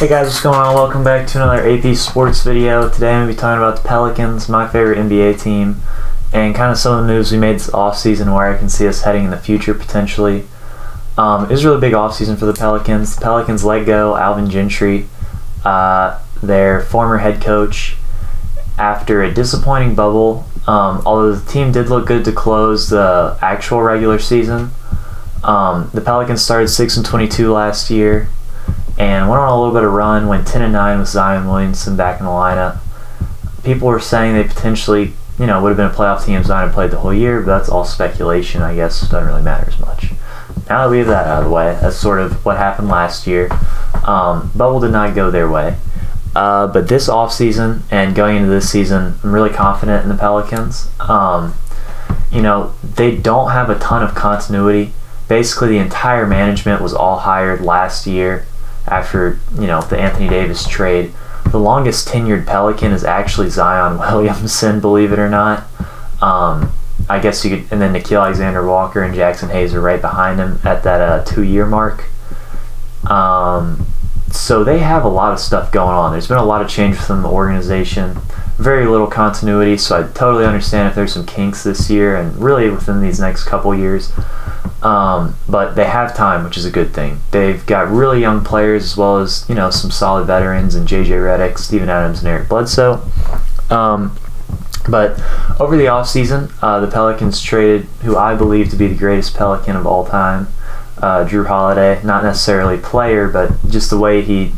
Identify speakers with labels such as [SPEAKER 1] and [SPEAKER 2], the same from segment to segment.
[SPEAKER 1] Hey guys, what's going on? Welcome back to another AP Sports video. Today I'm going to be talking about the Pelicans, my favorite NBA team, and kind of some of the moves we made this offseason where I can see us heading in the future potentially. It was a really big offseason for the Pelicans. The Pelicans let go Alvin Gentry, their former head coach, after a disappointing bubble. Although the team did look good to close the actual regular season. The Pelicans started 6-22 last year and went on a little bit of run, went 10-9 with Zion Williamson back in the lineup. People were saying they potentially, would have been a playoff team if Zion had played the whole year, but that's all speculation, I guess. It doesn't really matter as much. Now that we have that out of the way, that's sort of what happened last year. Bubble did not go their way. But this offseason and going into this season, I'm really confident in the Pelicans. They don't have a ton of continuity. Basically, the entire management was all hired last year after, the Anthony Davis trade. The longest tenured Pelican is actually Zion Williamson, believe it or not. I guess you could, and then Nickeil Alexander-Walker and Jackson Hayes are right behind him at that 2-year mark. So they have a lot of stuff going on. There's been a lot of change within the organization. Very little continuity, so I totally understand if there's some kinks this year and really within these next couple years. But they have time, which is a good thing. They've got really young players as well as, some solid veterans in J.J. Redick, Steven Adams, and Eric Bledsoe. But over the offseason, the Pelicans traded who I believe to be the greatest Pelican of all time, Drew Holiday. Not necessarily player, but just the way he,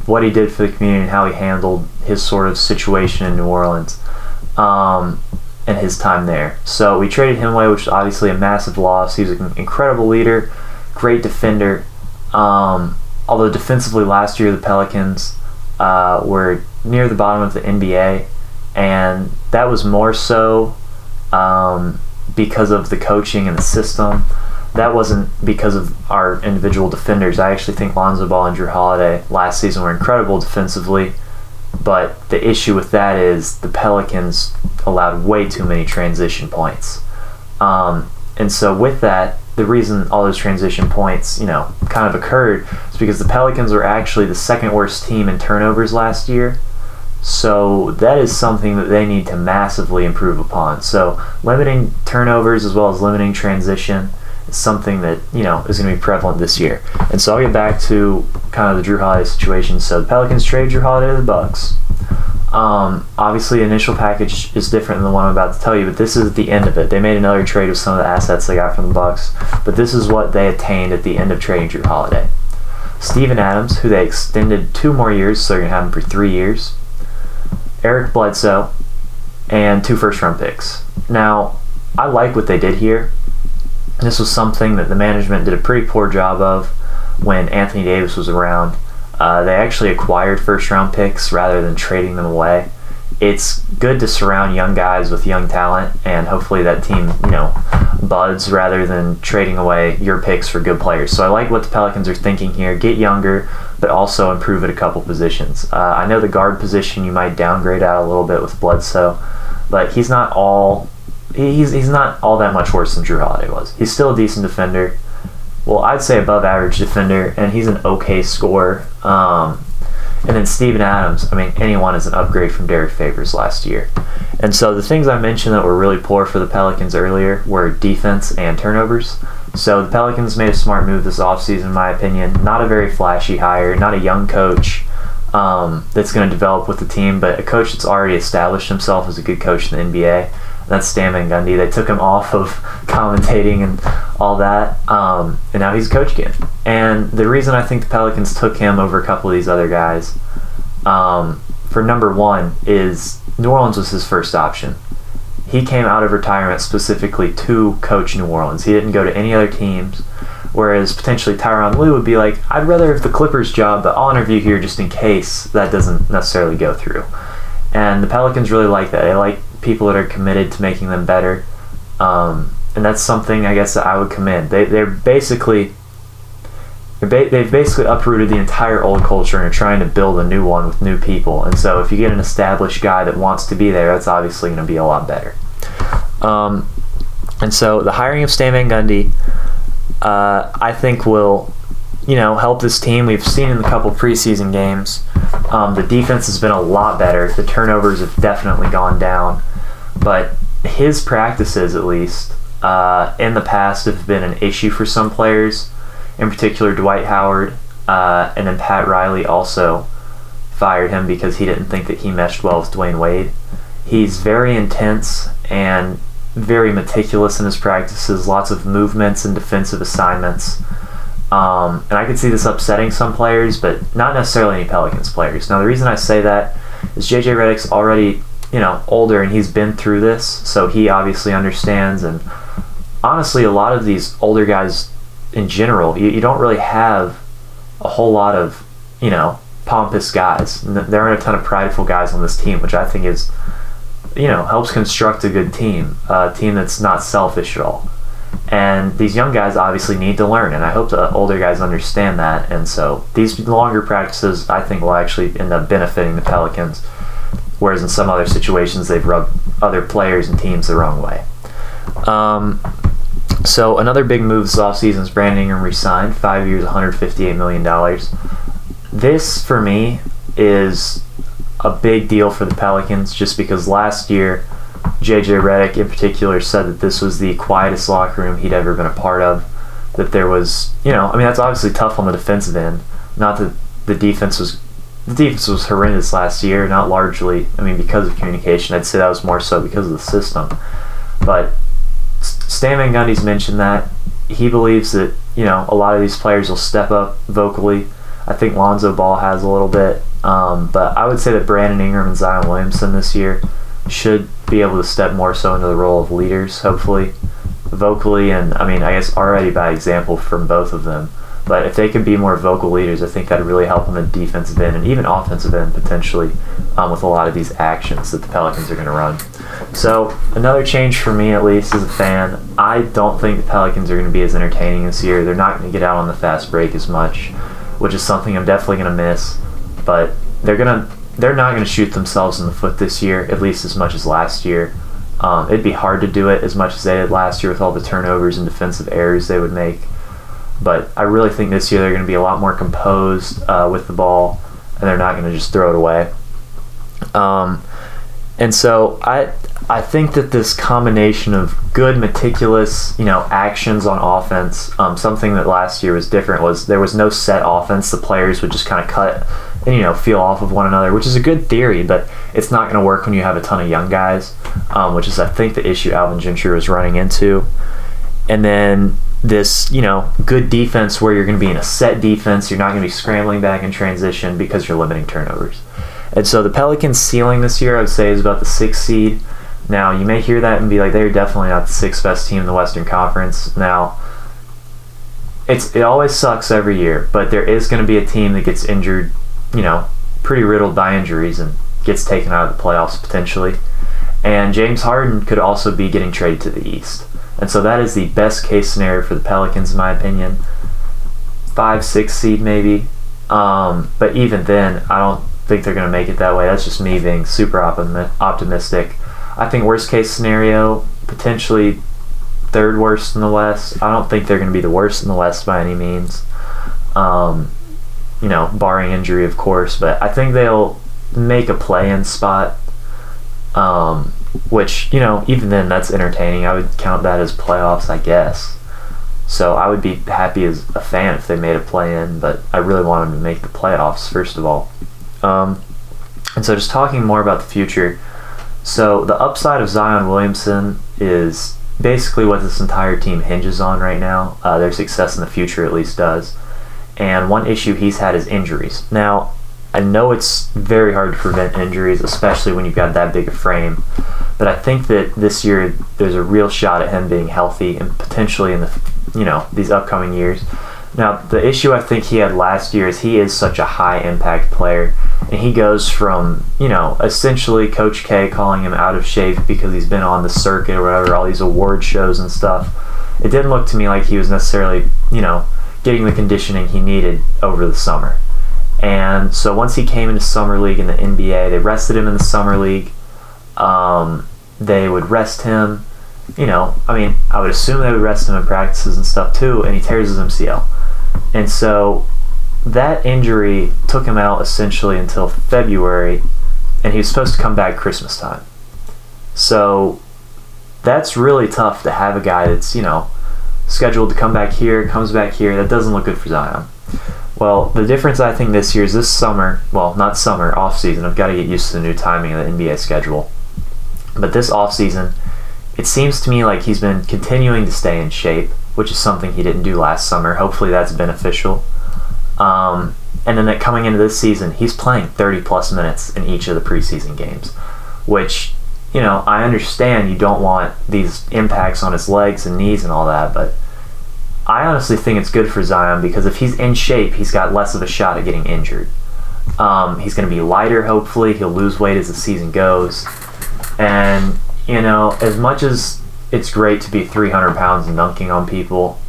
[SPEAKER 1] what he did for the community and how he handled his sort of situation in New Orleans. And his time there. So we traded him away, which is obviously a massive loss. He was an incredible leader, great defender. Although defensively last year the Pelicans were near the bottom of the NBA, and that was more so because of the coaching and the system. That wasn't because of our individual defenders. I actually think Lonzo Ball and Drew Holiday last season were incredible defensively. But the issue with that is the Pelicans allowed way too many transition points. And so with that, the reason all those transition points, kind of occurred is because the Pelicans were actually the second worst team in turnovers last year. So that is something that they need to massively improve upon. So limiting turnovers as well as limiting transition is something that, is going to be prevalent this year. And so I'll get back to kind of the Drew Holiday situation. So the Pelicans trade Drew Holiday to the Bucks. Obviously, the initial package is different than the one I'm about to tell you, but this is the end of it. They made another trade with some of the assets they got from the Bucks, but this is what they attained at the end of trading Drew Holiday. Steven Adams, who they extended 2 more years, so they're going to have him for 3 years. Eric Bledsoe, and 2 first-round picks. Now, I like what they did here. This was something that the management did a pretty poor job of when Anthony Davis was around. They actually acquired first-round picks rather than trading them away. It's good to surround young guys with young talent, and hopefully that team, buds rather than trading away your picks for good players. So I like what the Pelicans are thinking here. Get younger, but also improve at a couple positions. I know the guard position you might downgrade out a little bit with Bledsoe, but he's not all that much worse than Drew Holiday was. He's still a decent defender. Well, I'd say above average defender, and he's an okay scorer. And then Steven Adams, anyone is an upgrade from Derek Favors last year. And so the things I mentioned that were really poor for the Pelicans earlier were defense and turnovers. So the Pelicans made a smart move this offseason, in my opinion. Not a very flashy hire, not a young coach that's going to develop with the team, but a coach that's already established himself as a good coach in the NBA. That's Stan Van Gundy. They took him off of commentating and all that, and now he's a coach again. And the reason I think the Pelicans took him over a couple of these other guys, for number one, is New Orleans was his first option. He came out of retirement specifically to coach New Orleans. He didn't go to any other teams, whereas potentially Tyronn Lue would be like, I'd rather have the Clippers job, but I'll interview here just in case that doesn't necessarily go through. And the Pelicans really like that. They like people that are committed to making them better, and that's something I guess that I would commend. They've basically uprooted the entire old culture and are trying to build a new one with new people. And so if you get an established guy that wants to be there, that's obviously going to be a lot better. And so the hiring of Stan Van Gundy, I think will help this team. We've seen in a couple preseason games, the defense has been a lot better. The turnovers have definitely gone down. But his practices, at least, in the past have been an issue for some players, in particular Dwight Howard, and then Pat Riley also fired him because he didn't think that he meshed well with Dwayne Wade. He's very intense and very meticulous in his practices, lots of movements and defensive assignments. And I could see this upsetting some players, but not necessarily any Pelicans players. Now, the reason I say that is J.J. Redick's already, older, and he's been through this, so he obviously understands. And honestly, a lot of these older guys in general, you don't really have a whole lot of, pompous guys. There aren't a ton of prideful guys on this team, which I think is, helps construct a good team, a team that's not selfish at all. And these young guys obviously need to learn, and I hope the older guys understand that. And so these longer practices, I think, will actually end up benefiting the Pelicans, whereas in some other situations they've rubbed other players and teams the wrong way. So another big move this offseason is Brandon Ingram re-signed, 5 years, $158 million. This, for me, is a big deal for the Pelicans just because last year J.J. Redick in particular said that this was the quietest locker room he'd ever been a part of, that there was, that's obviously tough on the defensive end. Not that the defense was horrendous last year, not largely, because of communication. I'd say that was more so because of the system. But Stan Van Gundy's mentioned that. He believes that, a lot of these players will step up vocally. I think Lonzo Ball has a little bit. But I would say that Brandon Ingram and Zion Williamson this year should be able to step more so into the role of leaders, hopefully, vocally, and I guess already by example from both of them. But if they can be more vocal leaders, I think that'd really help on the defensive end and even offensive end potentially, with a lot of these actions that the Pelicans are going to run. So another change for me, at least as a fan, I don't think the Pelicans are going to be as entertaining this year. They're not going to get out on the fast break as much, which is something I'm definitely going to miss. But they're not going to shoot themselves in the foot this year, at least as much as last year. It'd be hard to do it as much as they did last year with all the turnovers and defensive errors they would make. But I really think this year they're going to be a lot more composed with the ball, and they're not going to just throw it away. And so I think that this combination of good, meticulous, actions on offense, something that last year was different was there was no set offense. The players would just kind of cut and, feel off of one another, which is a good theory, but it's not going to work when you have a ton of young guys, which is, I think, the issue Alvin Gentry was running into. And then this, good defense where you're going to be in a set defense. You're not going to be scrambling back in transition because you're limiting turnovers. And so the Pelicans' ceiling this year, I would say, is about the 6th seed. Now, you may hear that and be like, they're definitely not the 6th best team in the Western Conference. Now, it always sucks every year, but there is going to be a team that gets injured, pretty riddled by injuries and gets taken out of the playoffs potentially. And James Harden could also be getting traded to the East. And so that is the best case scenario for the Pelicans, in my opinion. 5, 6 seed maybe. But even then, I don't think they're going to make it that way. That's just me being super optimistic. I think worst case scenario, potentially 3rd worst in the West. I don't think they're going to be the worst in the West by any means. Barring injury, of course. But I think they'll make a play-in spot. Which, even then, that's entertaining. I would count that as playoffs, I guess. So I would be happy as a fan if they made a play-in, but I really want them to make the playoffs, first of all. And so just talking more about the future. So the upside of Zion Williamson is basically what this entire team hinges on right now. Their success in the future at least does. And one issue he's had is injuries. Now, I know it's very hard to prevent injuries, especially when you've got that big a frame. But I think that this year there's a real shot at him being healthy and potentially in the these upcoming years. Now, the issue I think he had last year is he is such a high impact player, and he goes from, essentially Coach K calling him out of shape because he's been on the circuit or whatever, all these award shows and stuff. It didn't look to me like he was necessarily, getting the conditioning he needed over the summer. And so once he came into Summer League in the NBA, they rested him in the Summer League. They would rest him, I would assume they would rest him in practices and stuff too, and he tears his MCL. And so that injury took him out essentially until February, and he was supposed to come back Christmas time. So that's really tough to have a guy that's, scheduled to come back here, comes back here. That doesn't look good for Zion. Well, the difference I think this year is this summer, well, not summer, off-season. I've got to get used to the new timing of the NBA schedule. But this off-season, it seems to me like he's been continuing to stay in shape, which is something he didn't do last summer. Hopefully that's beneficial. And then coming into this season, he's playing 30-plus minutes in each of the preseason games, which, I understand you don't want these impacts on his legs and knees and all that, but I honestly think it's good for Zion because if he's in shape, he's got less of a shot at getting injured. He's going to be lighter, hopefully. He'll lose weight as the season goes. And, as much as it's great to be 300 pounds and dunking on people,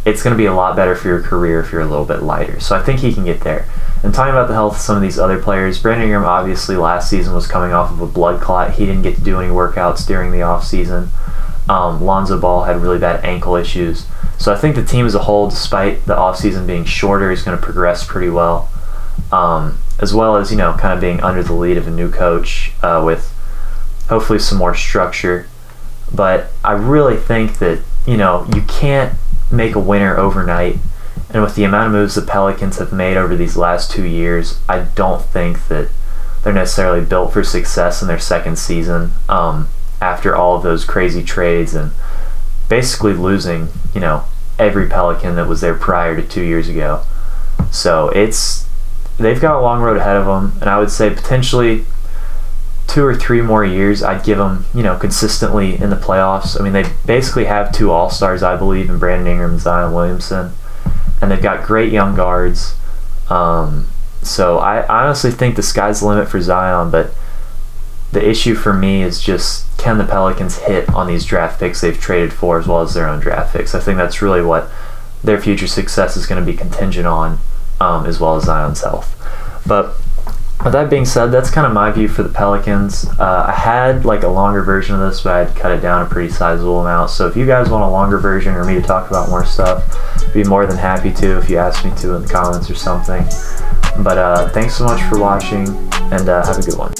[SPEAKER 1] it's going to be a lot better for your career if you're a little bit lighter. So I think he can get there. And talking about the health of some of these other players, Brandon Ingram obviously last season was coming off of a blood clot. He didn't get to do any workouts during the offseason. Lonzo Ball had really bad ankle issues. So I think the team as a whole, despite the offseason being shorter, is going to progress pretty well. As well as, kind of being under the lead of a new coach with hopefully some more structure. But I really think that, you can't make a winner overnight. And with the amount of moves the Pelicans have made over these last 2 years, I don't think that they're necessarily built for success in their second season after all of those crazy trades and basically losing, every Pelican that was there prior to 2 years ago. So they've got a long road ahead of them, and I would say potentially 2 or 3 more years I'd give them, consistently in the playoffs. I mean, they basically have 2 all-stars, I believe, in Brandon Ingram and Zion Williamson, and they've got great young guards. So I honestly think the sky's the limit for Zion, but the issue for me is just, can the Pelicans hit on these draft picks they've traded for as well as their own draft picks? I think that's really what their future success is going to be contingent on, as well as Zion's health. But with that being said, that's kind of my view for the Pelicans. I had a longer version of this, but I had cut it down a pretty sizable amount. So if you guys want a longer version or me to talk about more stuff, I'd be more than happy to if you ask me to in the comments or something. But thanks so much for watching, and have a good one.